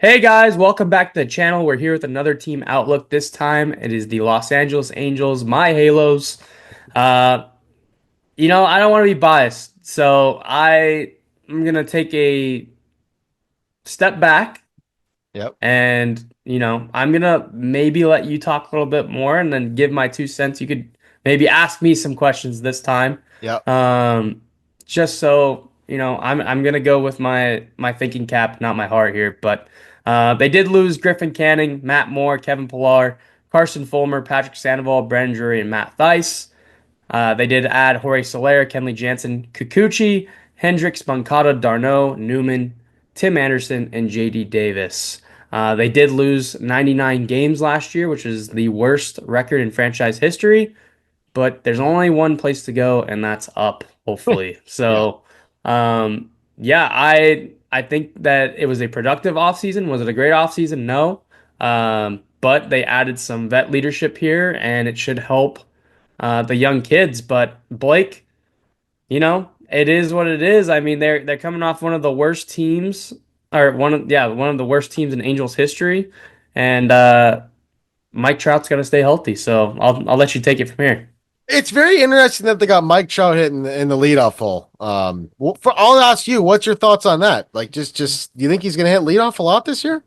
Hey guys, welcome back to the channel. We're here with another team outlook. This time it is the Los Angeles Angels, my Halos. Uh, I don't want to be biased, so I'm gonna take a step back Yep. and, I'm gonna maybe let you talk a little bit more and then give my 2 cents. You could maybe ask me some questions this time. Yep. Um, just so, I'm gonna go with my thinking cap, not my heart here. But they did lose Griffin Canning, Matt Moore, Kevin Pillar, Carson Fulmer, Patrick Sandoval, Brandon Drury, and Matt Thies. They did add Jorge Soler, Kenley Jansen, Kikuchi, Hendricks, Moncada, d'Arnaud, Newman, Tim Anderson, and JD Davis. They did lose 99 games last year, which is the worst record in franchise history, but there's only one place to go, and that's up, hopefully. Yeah. So, yeah, I think that it was a productive offseason. Was it a great offseason? No. But they added some vet leadership here, and it should help the young kids. But Blake, it is what it is. I mean, they're coming off one of the worst teams, or one of the worst teams in Angels history, and Mike Trout's got to stay healthy. So I'll let you take it from here. It's very interesting that they got Mike Trout hitting in the leadoff hole. I'll ask you, what's your thoughts on that? Like, do you think he's going to hit leadoff a lot this year?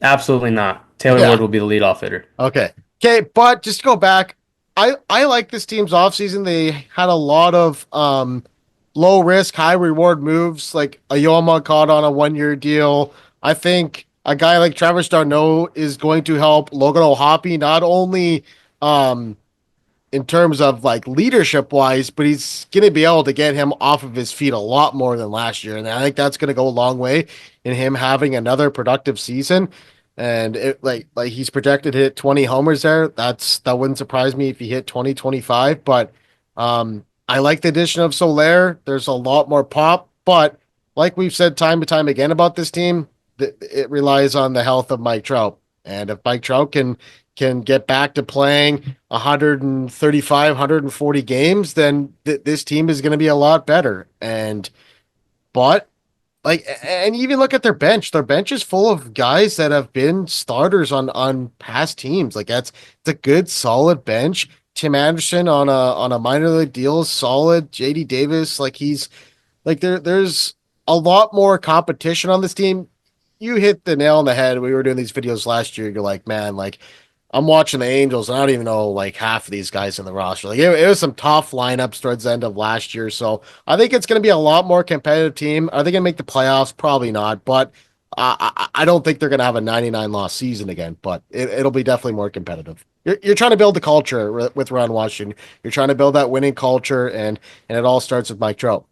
Absolutely not. Taylor Yeah. Ward will be the leadoff hitter. Okay. Okay. But just to go back, I like this team's offseason. They had a lot of low risk, high reward moves, like a Yoel Moncada on a 1 year deal. I think a guy like Travis d'Arnaud is going to help Logan O'Hoppe not only um in terms of like leadership wise, but he's going to be able to get him off of his feet a lot more than last year. And I think that's going to go a long way in him having another productive season. And like he's projected to hit 20 homers there. That wouldn't surprise me if he hit 2025. But I like the addition of Soler. There's a lot more pop, but like we've said time and time again about this team, it relies on the health of Mike Trout. And if Mike Trout can get back to playing 135, 140 games, then this team is going to be a lot better. But and even look at their bench. Their bench is full of guys that have been starters on past teams. Like it's a good, solid bench. Tim Anderson on a minor league deal is solid. JD Davis, like he's like there's a lot more competition on this team. You hit the nail on the head. We were doing these videos last year. You're like, man, like I'm watching the Angels, and I don't even know like half of these guys in the roster. Like it was some tough lineups towards the end of last year, so I think it's going to be a lot more competitive team. Are they going to make the playoffs? Probably not, but I don't think they're going to have a 99 loss season again. But it'll be definitely more competitive. You're trying to build the culture with Ron Washington. You're trying to build that winning culture, and it all starts with Mike Trout.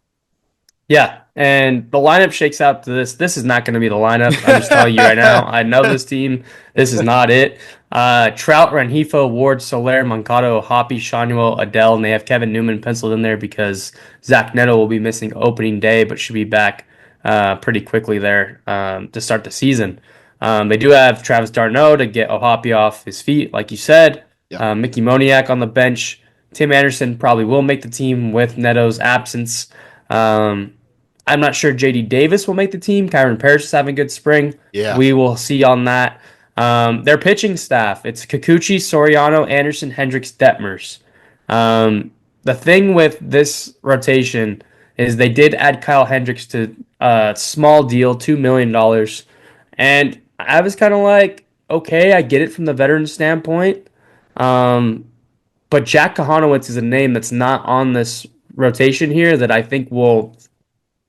Yeah, and the lineup shakes out to this. This is not going to be the lineup. I'm just telling you right now. I know this team. This is not it. Trout, Rengifo, Ward, Soler, Moncada, Hoppy, Shanuel, Adele, and they have Kevin Newman penciled in there because Zach Neto will be missing opening day, but should be back pretty quickly there to start the season. They do have Travis d'Arnaud to get Ohapi off his feet, like you said. Yeah, Mickey Moniak on the bench. Tim Anderson probably will make the team with Neto's absence. Um, I'm not sure JD Davis will make the team. Kyron Parrish is having a good spring. yeah, We will see on that. Their pitching staff, it's Kikuchi, Soriano, Anderson, Hendricks, Detmers. The thing with this rotation is they did add Kyle Hendricks to a small deal, $2 million. And I was kind of like, okay, I get it from the veteran standpoint. Um, but Jack Kahanowitz is a name that's not on this rotation here that I think will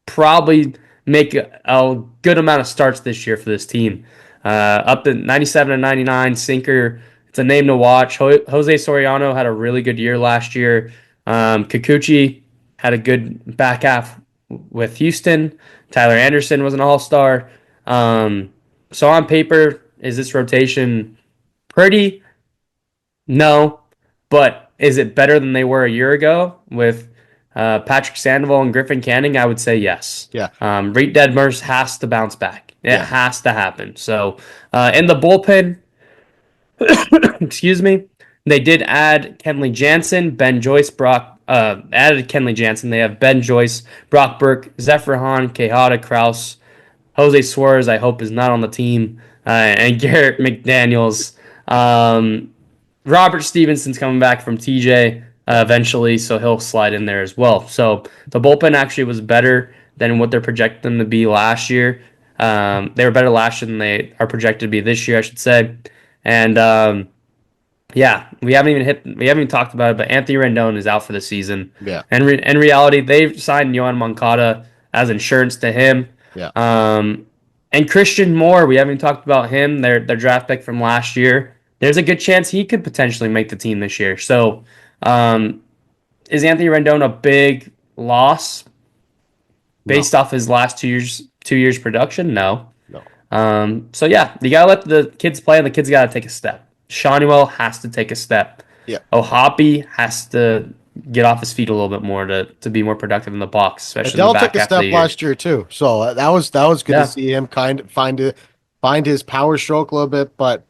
probably make a good amount of starts this year for this team. Up to 97 and 99, sinker. It's a name to watch. Jose Soriano had a really good year last year. Kikuchi had a good back half with Houston. Tyler Anderson was an all star. So on paper, is this rotation pretty? No, but is it better than they were a year ago with Patrick Sandoval and Griffin Canning? I would say yes. yeah, Reed Detmers has to bounce back. It yeah. has to happen. So in the bullpen, excuse me, they did add Kenley Jansen, Ben Joyce, Brock. Added Kenley Jansen. They have Ben Joyce, Brock Burke, Zephyr Hahn, Quijada, Kraus. Jose Suarez, I hope, is not on the team, and Garrett McDaniels. Um, Robert Stevenson's coming back from TJ eventually, so he'll slide in there as well. So the bullpen actually was better than what they're projecting them to be last year. They were better last year than they are projected to be this year, I should say. And yeah, we haven't even talked about it, but Anthony Rendon is out for the season. Yeah. And in reality, they've signed Yohan Moncada as insurance to him. Yeah. And Christian Moore, we haven't even talked about him. Their draft pick from last year. There's a good chance he could potentially make the team this year. So, is Anthony Rendon a big loss No. based off his last 2 years production? No. No. So yeah, you gotta let the kids play, and the kids gotta take a step. Shawnuel has to take a step. Yeah. Ohapi has to get off his feet a little bit more to be more productive in the box, especially in Adele the back took a half of step the year. last year too, so that was good to Yeah. see him kind of find his power stroke a little bit. But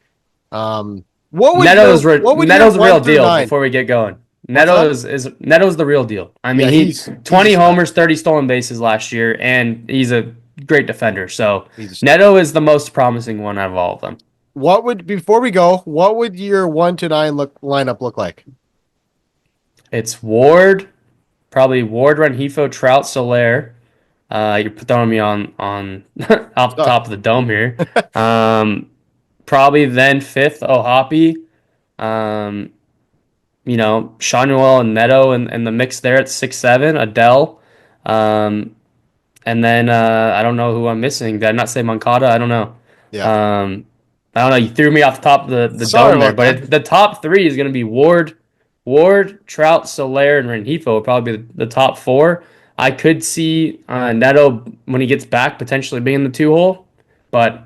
what would your Neto's the real one through deal nine? before we get going. What's Neto that? is Neto's the real deal. I Yeah, mean, he he's a 20 stud. homers, 30 stolen bases last year, and he's a great defender. So He's a stud. Neto is the most promising one out of all of them. What would before we go? What would your 1 to 9 lineup look like? It's Ward, probably Ward, Renhefo, Trout, Soler. You're throwing me on off the top of the dome here. Probably then fifth, Ohapi. Um, Sean Noel and Neto and the mix there at 6'7", Adele. Um, and then I don't know who I'm missing. Did I not say Moncada? I don't know. Yeah. I don't know. You threw me off the top of the Sorry dome there, about but that. the top three is going to be Ward, Trout, Soler, and Renhefo will probably be the top four. I could see Neto when he gets back potentially being the two hole, but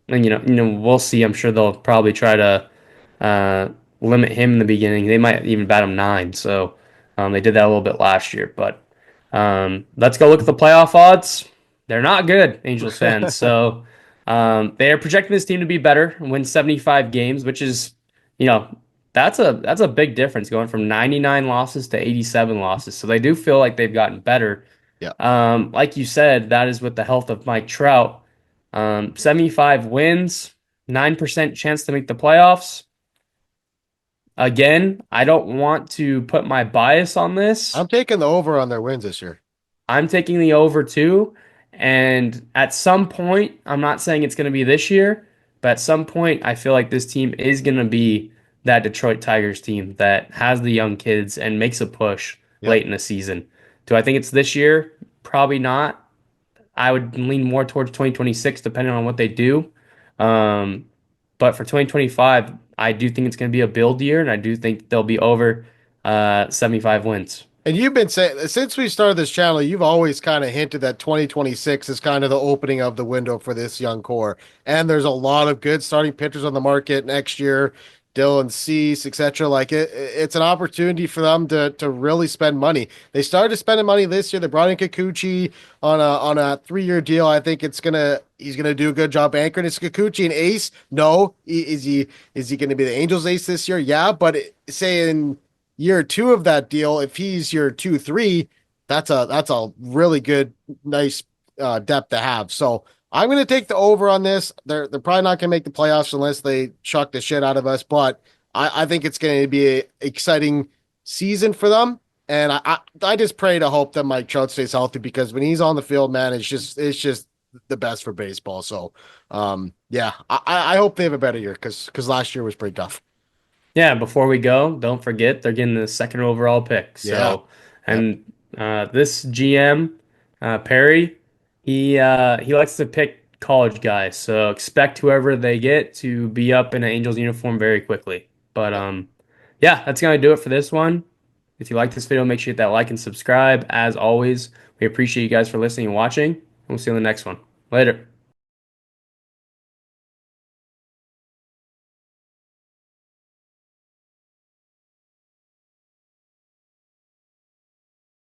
and we'll see. I'm sure they'll probably try to uh, limit him in the beginning. They might even bat him nine. So they did that a little bit last year. But let's go look at the playoff odds. They're not good, Angels fans. So they are projecting this team to be better, win 75 games, which is, that's a big difference going from 99 losses to 87 losses. So they do feel like they've gotten better. Yeah. Like you said, that is with the health of Mike Trout. 75 wins, 9% chance to make the playoffs. Again, I don't want to put my bias on this. I'm taking the over on their wins this year. I'm taking the over too. And at some point, I'm not saying it's going to be this year, but at some point, I feel like this team is going to be that Detroit Tigers team that has the young kids and makes a push Yeah. late in the season. Do I think it's this year? Probably not. I would lean more towards 2026, depending on what they do. But for 2025, I do think it's going to be a build year, and I do think they'll be over 75 wins. And you've been saying since we started this channel, you've always kind of hinted that 2026 is kind of the opening of the window for this young core. And there's a lot of good starting pitchers on the market next year, Dylan Cease, etc. Like it's an opportunity for them to really spend money. They started spending money this year. They brought in Kikuchi on a 3-year deal. I think he's gonna do a good job anchoring. Is Kikuchi an ace? No. Is he gonna be the Angels ace this year? Yeah, but say in year 2 of that deal, if he's your 2-3, that's a really good, nice depth to have. So I'm going to take the over on this. They're probably not going to make the playoffs unless they chuck the shit out of us, but I think it's going to be an exciting season for them. And I just pray to hope that Mike Trout stays healthy, because when he's on the field, man, it's just the best for baseball. So yeah, I hope they have a better year, because last year was pretty tough. Yeah, before we go, don't forget they're getting the second overall pick. Yeah. So, and this GM, Perry, he likes to pick college guys. So expect whoever they get to be up in an Angels uniform very quickly. But yeah, that's gonna do it for this one. If you like this video, make sure you hit that like and subscribe. As always, we appreciate you guys for listening and watching. And we'll see you in the next one. Later.